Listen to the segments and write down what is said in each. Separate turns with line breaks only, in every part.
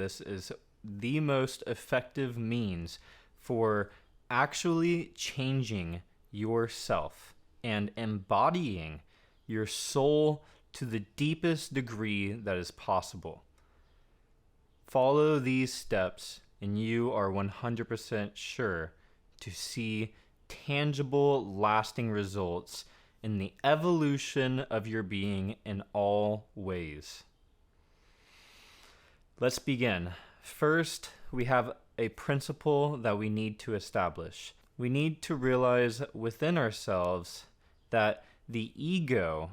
This is the most effective means for actually changing yourself and embodying your soul to the deepest degree that is possible. Follow these steps and you are 100% sure to see tangible, lasting results in the evolution of your being in all ways. Let's begin. First, we have a principle that we need to establish. We need to realize within ourselves that the ego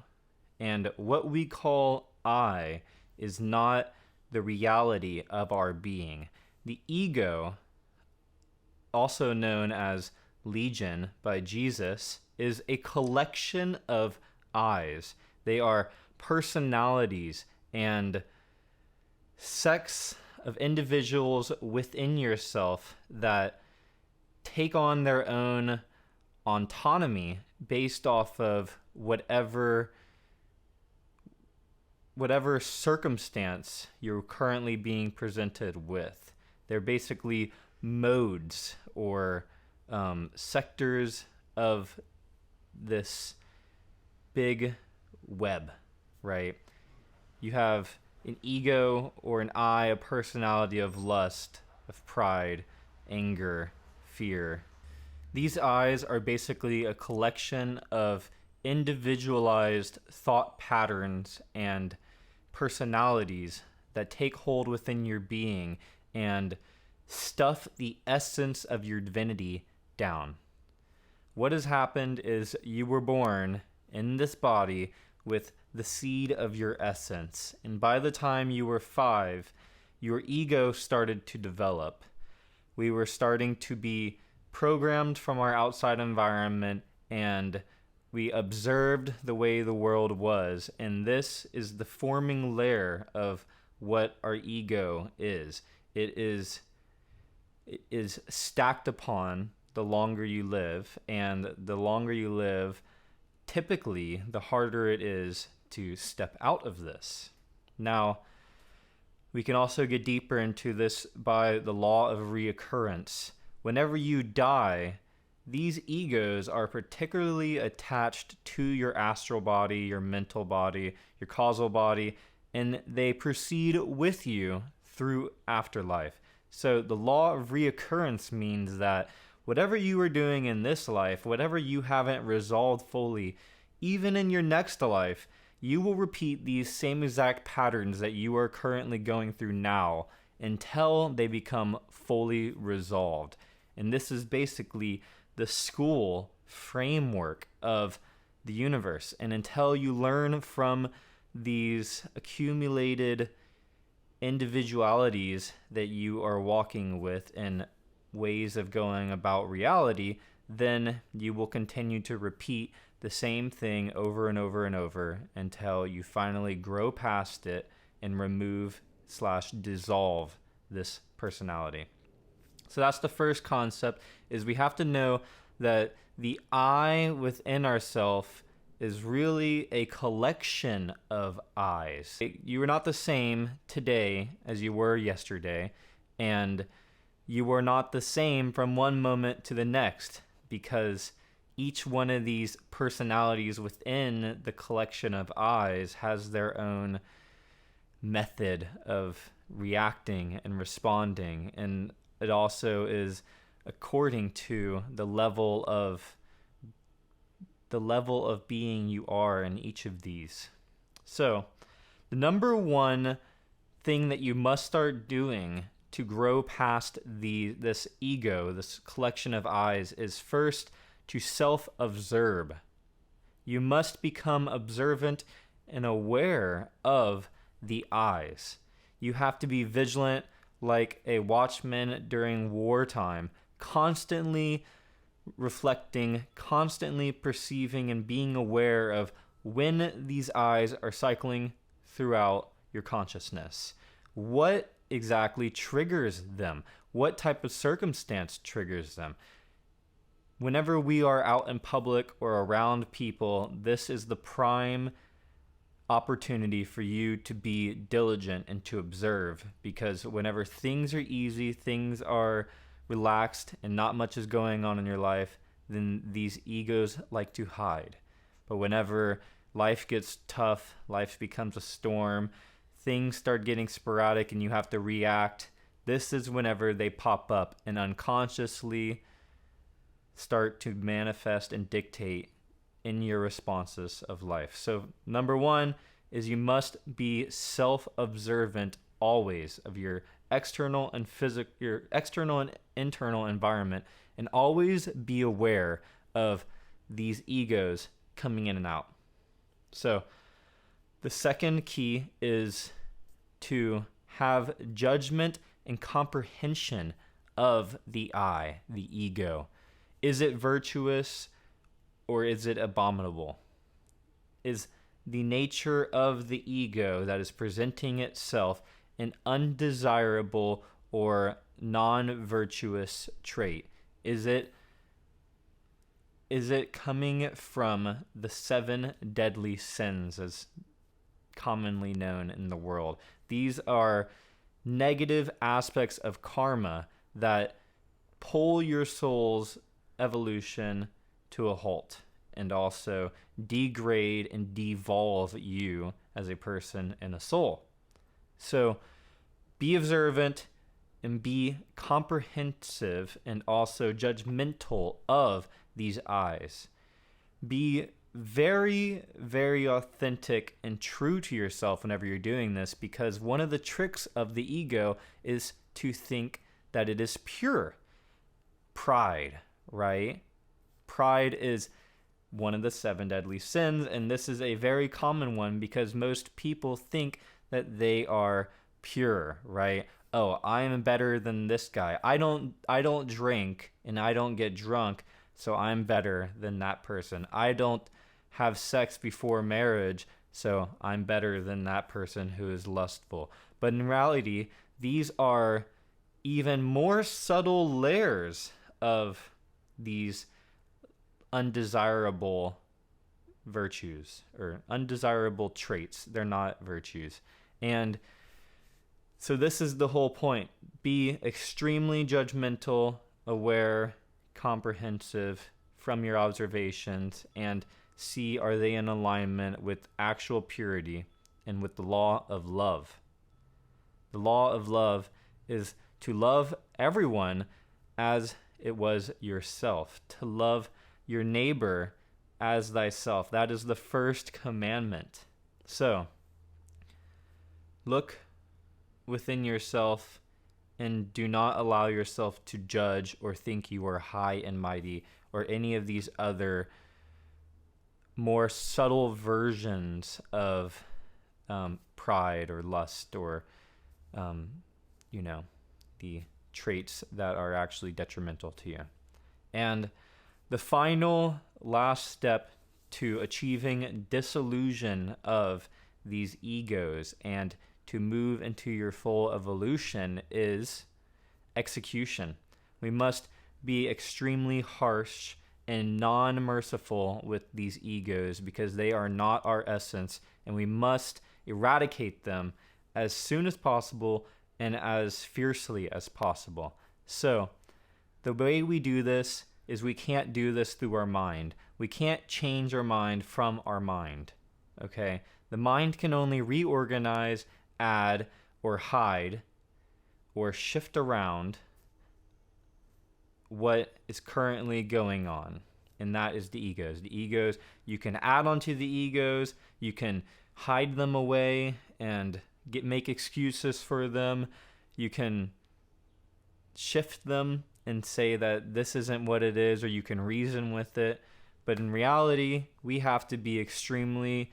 and what we call I is not the reality of our being. The ego, also known as Legion by Jesus, is a collection of I's. They are personalities and sects of individuals within yourself that take on their own autonomy based off of whatever circumstance you're currently being presented with. They're basically modes or sectors of this big web, right? You have an ego or an I, a personality of lust, of pride, anger, fear. These I's are basically a collection of individualized thought patterns and personalities that take hold within your being and stuff the essence of your divinity down. What has happened is you were born in this body with the seed of your essence, and by the time you were 5, your ego started to develop. We were starting to be programmed from our outside environment, and we observed the way the world was, and this is the forming layer of what our ego is. It is stacked upon the longer you live, and the longer you live, typically the harder it is to step out of this. Now, we can also get deeper into this by the law of reoccurrence. Whenever you die, these egos are particularly attached to your astral body, your mental body, your causal body, and they proceed with you through afterlife. So the law of reoccurrence means that whatever you are doing in this life, whatever you haven't resolved fully, even in your next life, you will repeat these same exact patterns that you are currently going through now until they become fully resolved. And this is basically the school framework of the universe. And until you learn from these accumulated individualities that you are walking with in ways of going about reality, then you will continue to repeat the same thing over and over and over until you finally grow past it and remove/dissolve this personality. So that's the first concept, is we have to know that the I within ourself is really a collection of I's. You are not the same today as you were yesterday, and you are not the same from one moment to the next, because each one of these personalities within the collection of I's has their own method of reacting and responding, and it also is according to the level of being you are in each of these. So, the number one thing that you must start doing to grow past this ego, this collection of I's, is first to self-observe. You must become observant and aware of the I's. You have to be vigilant like a watchman during wartime, constantly reflecting, constantly perceiving, and being aware of when these I's are cycling throughout your consciousness. What exactly triggers them? What type of circumstance triggers them? Whenever we are out in public or around people, this is the prime opportunity for you to be diligent and to observe, because whenever things are easy, things are relaxed, and not much is going on in your life, then these egos like to hide. But whenever life gets tough, life becomes a storm, things start getting sporadic and you have to react, this is whenever they pop up and unconsciously start to manifest and dictate in your responses of life. So number one is you must be self-observant always of your external and internal environment, and always be aware of these egos coming in and out. So the second key is to have judgment and comprehension of the I, the ego. Is it virtuous or is it abominable? Is the nature of the ego that is presenting itself an undesirable or non-virtuous trait? Is it coming from the 7 deadly sins, as commonly known in the world? These are negative aspects of karma that pull your soul's evolution to a halt, and also degrade and devolve you as a person and a soul. So be observant and be comprehensive and also judgmental of these eyes. Be very, very authentic and true to yourself whenever you're doing this, because one of the tricks of the ego is to think that it is pure. Pride, right? Pride is one of the 7 deadly sins, and this is a very common one because most people think that they are pure, right? Oh, I am better than this guy. I don't drink and I don't get drunk, so I'm better than that person. I don't have sex before marriage, so I'm better than that person who is lustful. But in reality, these are even more subtle layers of these undesirable virtues or undesirable traits. They're not virtues. And so this is the whole point. Be extremely judgmental, aware, comprehensive from your observations, and see, are they in alignment with actual purity and with the law of love. The law of love is to love everyone as it was yourself, to love your neighbor as thyself. That is the first commandment. So, look within yourself and do not allow yourself to judge or think you are high and mighty, or any of these other more subtle versions of pride or lust, or the traits that are actually detrimental to you. And the final last step to achieving dissolution of these egos and to move into your full evolution is execution. We must be extremely harsh and non-merciful with these egos, because they are not our essence, and we must eradicate them as soon as possible and as fiercely as possible. So the way we do this is we can't do this through our mind. We can't change our mind from our mind. Okay? The mind can only reorganize, add, or hide, or shift around what is currently going on. And that is the egos. The egos, you can add onto the egos, you can hide them away and make excuses for them. You can shift them and say that this isn't what it is, or you can reason with it. But in reality, we have to be extremely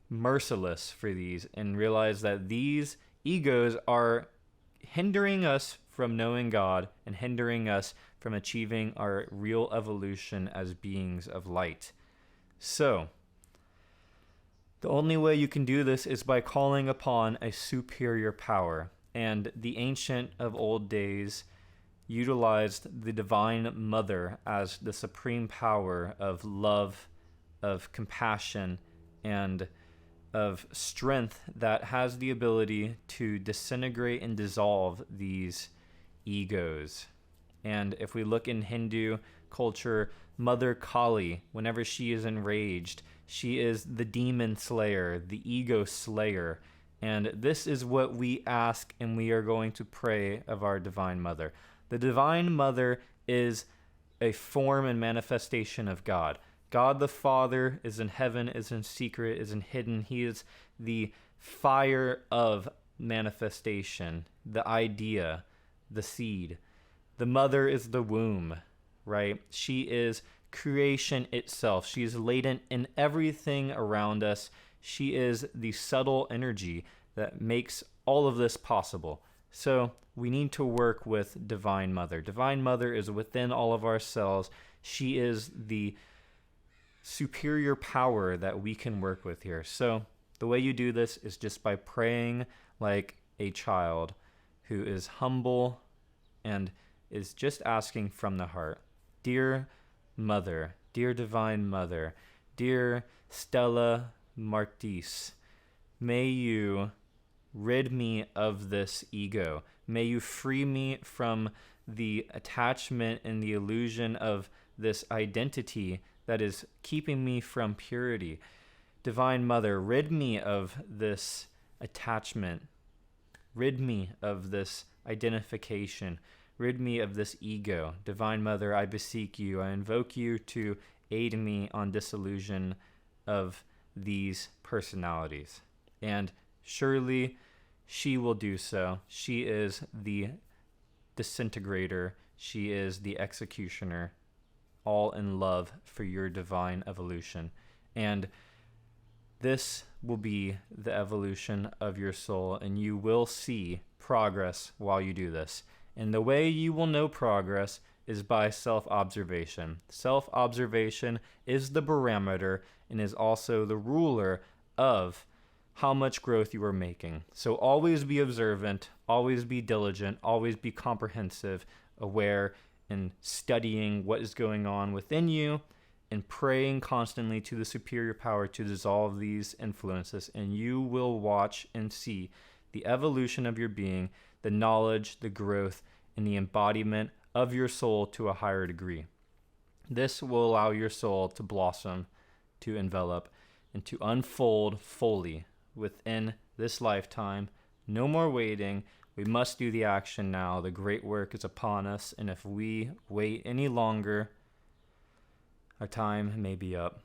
merciless for these and realize that these egos are hindering us from knowing God and hindering us from achieving our real evolution as beings of light. So, the only way you can do this is by calling upon a superior power. And the ancient of old days utilized the Divine Mother as the supreme power of love, of compassion, and of strength that has the ability to disintegrate and dissolve these egos. And if we look in Hindu culture, Mother Kali, whenever she is enraged, she is the demon slayer, the ego slayer. And this is what we ask and we are going to pray of our Divine Mother. The Divine Mother is a form and manifestation of God. God the Father is in heaven, is in secret, is in hidden. He is the fire of manifestation, the idea, the seed. The mother is the womb, right? She is creation itself. She is latent in everything around us. She is the subtle energy that makes all of this possible. So we need to work with Divine Mother. Divine Mother is within all of our cells. She is the superior power that we can work with here. So the way you do this is just by praying like a child who is humble and is just asking from the heart. Dear Mother, dear Divine Mother, dear Stella Martis, may you rid me of this ego. May you free me from the attachment and the illusion of this identity that is keeping me from purity. Divine Mother, rid me of this attachment. Rid me of this identification. Rid me of this ego. Divine Mother, I beseech you, I invoke you to aid me on disillusion of these personalities. And surely she will do so. She is the disintegrator. She is the executioner, all in love for your divine evolution. And this will be the evolution of your soul, and you will see progress while you do this. And the way you will know progress is by self-observation. Self-observation is the barometer and is also the ruler of how much growth you are making. So always be observant, always be diligent, always be comprehensive, aware, and studying what is going on within you and praying constantly to the superior power to dissolve these influences. And you will watch and see the evolution of your being, the knowledge, the growth, and the embodiment of your soul to a higher degree. This will allow your soul to blossom, to envelop, and to unfold fully within this lifetime. No more waiting. We must do the action now. The great work is upon us, and if we wait any longer, our time may be up.